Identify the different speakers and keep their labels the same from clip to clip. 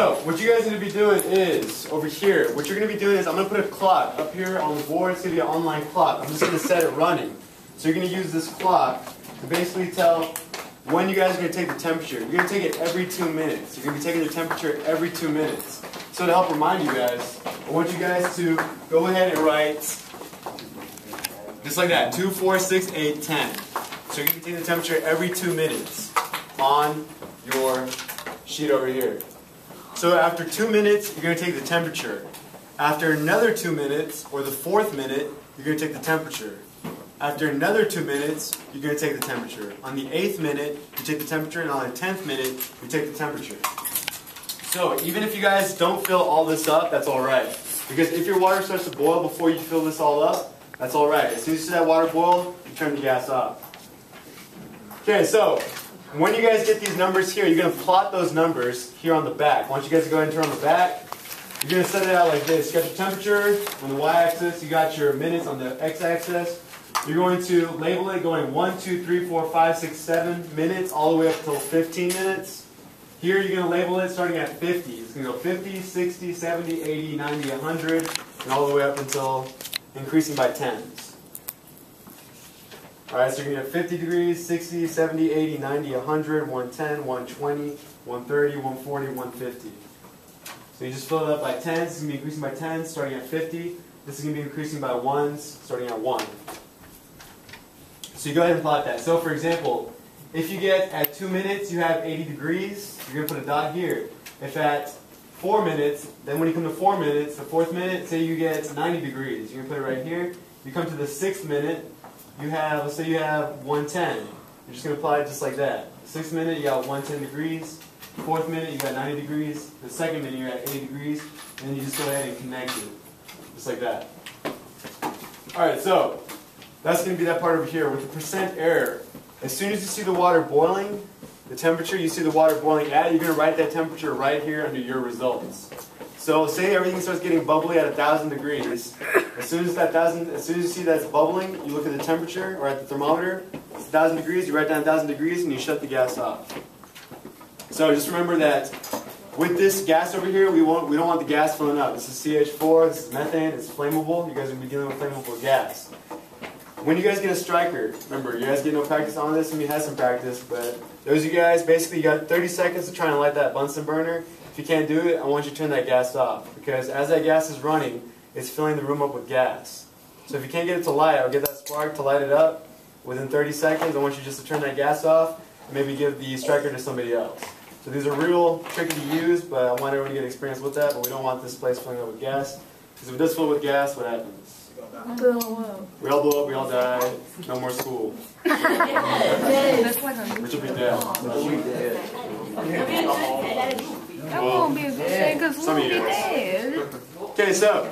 Speaker 1: so what you guys are going to be doing is, over here, what you're going to be doing is I'm going to put a clock up here on the board. It's going to be an online clock. I'm just going to set it running. So you're going to use this clock to basically tell when you guys are going to take the temperature. You're going to take it every 2 minutes. You're going to be taking the temperature every 2 minutes. So to help remind you guys, I want you guys to go ahead and write, just like that, 2, 4, 6, 8, 10. So you're going to be taking the temperature every 2 minutes on your sheet over here. So after 2 minutes, you're going to take the temperature. After another 2 minutes, or the 4th minute, you're going to take the temperature. After another 2 minutes, you're going to take the temperature. On the 8th minute, you take the temperature, and on the 10th minute, you take the temperature. So even if you guys don't fill all this up, that's all right. Because if your water starts to boil before you fill this all up, that's all right. As soon as you see that water boil, you turn the gas off. Okay, so when you guys get these numbers here, you're going to plot those numbers here on the back. I want you guys to go ahead and turn on the back. You're going to set it out like this. You got your temperature on the y-axis. You got your minutes on the x-axis. You're going to label it going 1, 2, 3, 4, 5, 6, 7 minutes all the way up until 15 minutes. Here you're going to label it starting at 50. It's going to go 50, 60, 70, 80, 90, 100, and all the way up until increasing by tens. Alright, so you're going to have 50 degrees, 60, 70, 80, 90, 100, 110, 120, 130, 140, 150. So you just fill it up by tens. This is going to be increasing by tens starting at 50. This is going to be increasing by ones starting at 1. So you go ahead and plot that. So for example, if you get at 2 minutes you have 80 degrees, you're going to put a dot here. If at 4 minutes, then when you come to 4 minutes, the 4th minute, say you get 90 degrees, you're going to put it right here. You come to the 6th minute, you have, let's say you have 110. You're just going to apply it just like that. 6th minute, you got 110 degrees. 4th minute, you got 90 degrees. The 2nd minute, you're at 80 degrees. And then you just go ahead and connect it. Just like that. Alright, so that's going to be that part over here. With the percent error, as soon as you see the water boiling, the temperature you see the water boiling at, you're going to write that temperature right here under your results. So say everything starts getting bubbly at 1,000 degrees. As soon as you see that's bubbling, you look at the temperature or at the thermometer. It's 1,000 degrees. You write down 1,000 degrees and you shut the gas off. So just remember that with this gas over here, we don't want the gas filling up. This is CH4. This is methane. It's flammable. You guys are going to be dealing with flammable gas. When you guys get a striker, remember you guys get no practice on this. Some of you had some practice, but those of you guys basically you got 30 seconds to try and light that Bunsen burner. If you can't do it, I want you to turn that gas off because as that gas is running, it's filling the room up with gas. So if you can't get it to light or get that spark to light it up within 30 seconds, I want you just to turn that gas off and maybe give the striker to somebody else. So these are real tricky to use, but I want everyone to get experience with that. But we don't want this place filling up with gas because if it does fill with gas, what happens? We all blow up, we all die, no more school. Which will be dead.
Speaker 2: That won't be a good thing because we'll be dead.
Speaker 1: Okay, so.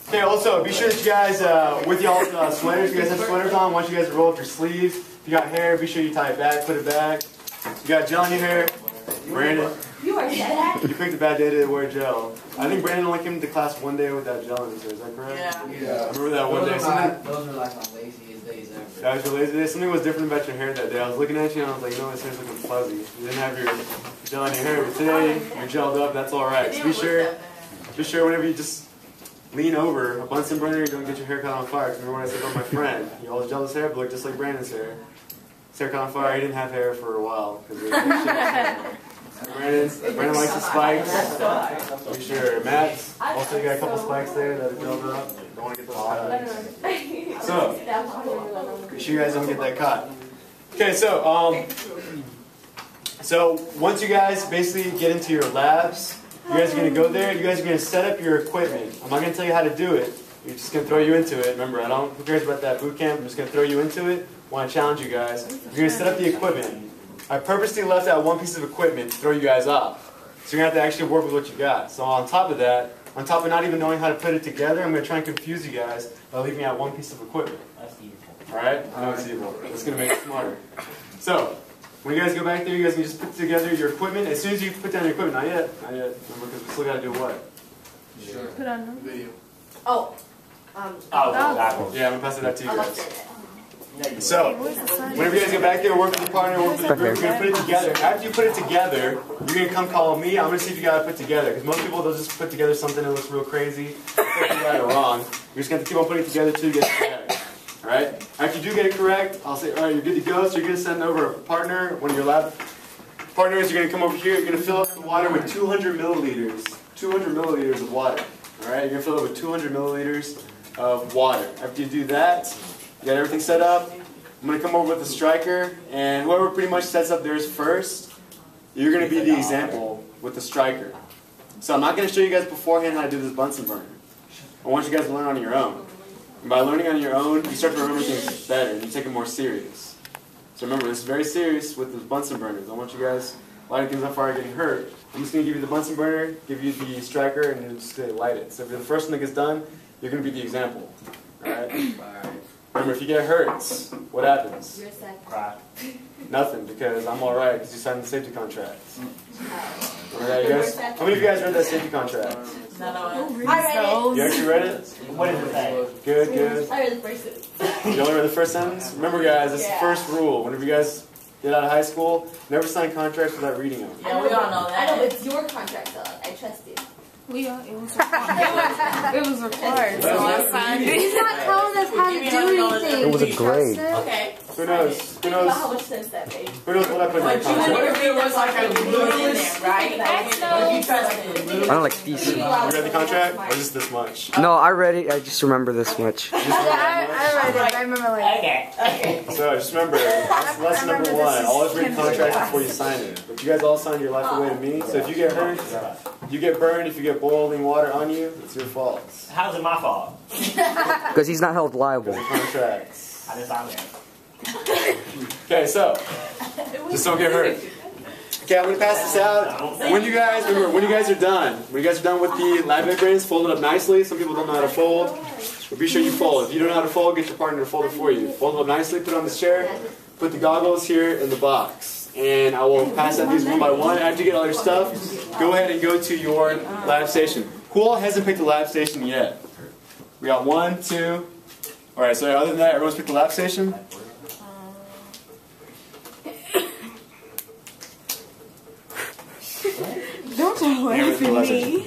Speaker 1: Okay, also, be sure that you guys, with y'all's sweaters, you guys have sweaters on, I want you guys to roll up your sleeves. If you got hair, be sure you tie it back, put it back. You got gel in your hair. Brandon.
Speaker 3: You already said that?
Speaker 1: You picked a bad day to wear gel. I think Brandon only came to class one day without gel in his hair. Is that correct?
Speaker 4: Yeah.
Speaker 1: I remember that one day.
Speaker 4: Those are like my laziest days ever.
Speaker 1: That was your lazy day. Something was different about your hair that day. I was looking at you and I was like, you know, his hair's looking fuzzy. You didn't have your gel in your hair, but today you're gelled up. That's all right. So be sure whenever you just lean over a Bunsen burner, you don't get your hair caught on fire. Remember when I said about my friend? He always gelled his hair, but looked just like Brandon's hair. His hair caught on fire. He didn't have hair for a while because it was Brandon likes the spikes. Be sure. Matt, also you got a couple spikes there that are filled up. Don't want to get those caught. So, be sure you guys don't get that caught. Okay, so once you guys basically get into your labs, you guys are going to go there. You guys are going to set up your equipment. I'm not going to tell you how to do it. We're just going to throw you into it. Remember, who cares about that boot camp? I'm just going to throw you into it. I want to challenge you guys. You're going to set up the equipment. I purposely left out one piece of equipment to throw you guys off. So you're going to have to actually work with what you got. So on top of that, on top of not even knowing how to put it together, I'm going to try and confuse you guys by leaving out one piece of equipment.
Speaker 4: That's evil.
Speaker 1: Alright? I know it's evil. It's going to make it smarter. So, when you guys go back there, you guys can just put together your equipment. As soon as you put down your equipment, not yet. Remember, because we still got to do what?
Speaker 4: Sure.
Speaker 2: Put on them.
Speaker 3: Video. Oh.
Speaker 1: Yeah, I'm going to pass it out to you guys. So, whenever you guys get back there, work with your partner, work with the group, you're going to put it together. After you put it together, you're going to come call me. I'm going to see if you got it put together. Because most people, they'll just put together something that looks real crazy. If you got it wrong, you're just going to keep on putting it together until you get it correct. Alright? After you do get it correct, I'll say, alright, you're good to go. So you're going to send over a partner, one of your lab partners. You're going to come over here. You're going to fill up the water with 200 milliliters. 200 milliliters of water. Alright? You're going to fill it with 200 milliliters of water. After you do that, you got everything set up. I'm going to come over with the striker, and whoever pretty much sets up theirs first, you're going to be the example with the striker. So I'm not going to show you guys beforehand how to do this Bunsen burner. I want you guys to learn on your own. And by learning on your own, you start to remember things better, and you take it more serious. So remember, this is very serious with the Bunsen burners. I want you guys lighting things on fire, getting hurt. I'm just going to give you the Bunsen burner, give you the striker, and then just light it. So if you're the first one that gets done, you're going to be the example. Alright? Remember, if you get hurt, what happens?
Speaker 3: You're sad.
Speaker 5: Cry.
Speaker 1: Nothing, because I'm alright, because you signed the safety contract. Alright, you guys? How many of you guys read that safety contract?
Speaker 3: I read
Speaker 1: You actually read it?
Speaker 5: What does it say?
Speaker 1: Good, good.
Speaker 3: it. I read the first sentence.
Speaker 1: You only read the first sentence? Remember, guys, that's the first rule. Whenever you guys get out of high school, never sign contracts without reading them.
Speaker 3: Yeah, we all know that. I know, it's your contract, though. I trust you.
Speaker 2: It was required. It was required, so I signed it.
Speaker 6: He's not telling us how to do anything.
Speaker 7: It was a grade.
Speaker 3: Okay.
Speaker 1: Who knows? Who
Speaker 3: Think about how
Speaker 1: knows?
Speaker 3: much sense that made.
Speaker 1: Who knows what I put in that contract?
Speaker 4: It was like a little
Speaker 3: Right? But you trusted.
Speaker 7: I don't like these.
Speaker 1: You read the contract? Or just this much?
Speaker 7: No, I read it. I just remember this much.
Speaker 6: Yeah, I read it. I remember like.
Speaker 5: Okay.
Speaker 1: So just remember, that's lesson number one. Always read contracts before you sign it. But you guys all signed your life away to me. So if you get hurt, you get burned, if you get boiling water on you, it's your fault.
Speaker 5: How's it my fault?
Speaker 7: Because he's not held liable.
Speaker 1: Because of contracts.
Speaker 5: I just signed it.
Speaker 1: Okay, so just don't get hurt. Okay, I'm gonna pass this out. When you guys remember, when you guys are done with the lab membranes, fold it up nicely. Some people don't know how to fold, but be sure you fold. If you don't know how to fold, get your partner to fold it for you. Fold it up nicely, put it on this chair, put the goggles here in the box, and I will pass out these one by one. After you get all your stuff, go ahead and go to your lab station. Who all hasn't picked the lab station yet? We got 1, 2. All right. So other than that, everyone's picked the lab station.
Speaker 2: Don't laugh at me.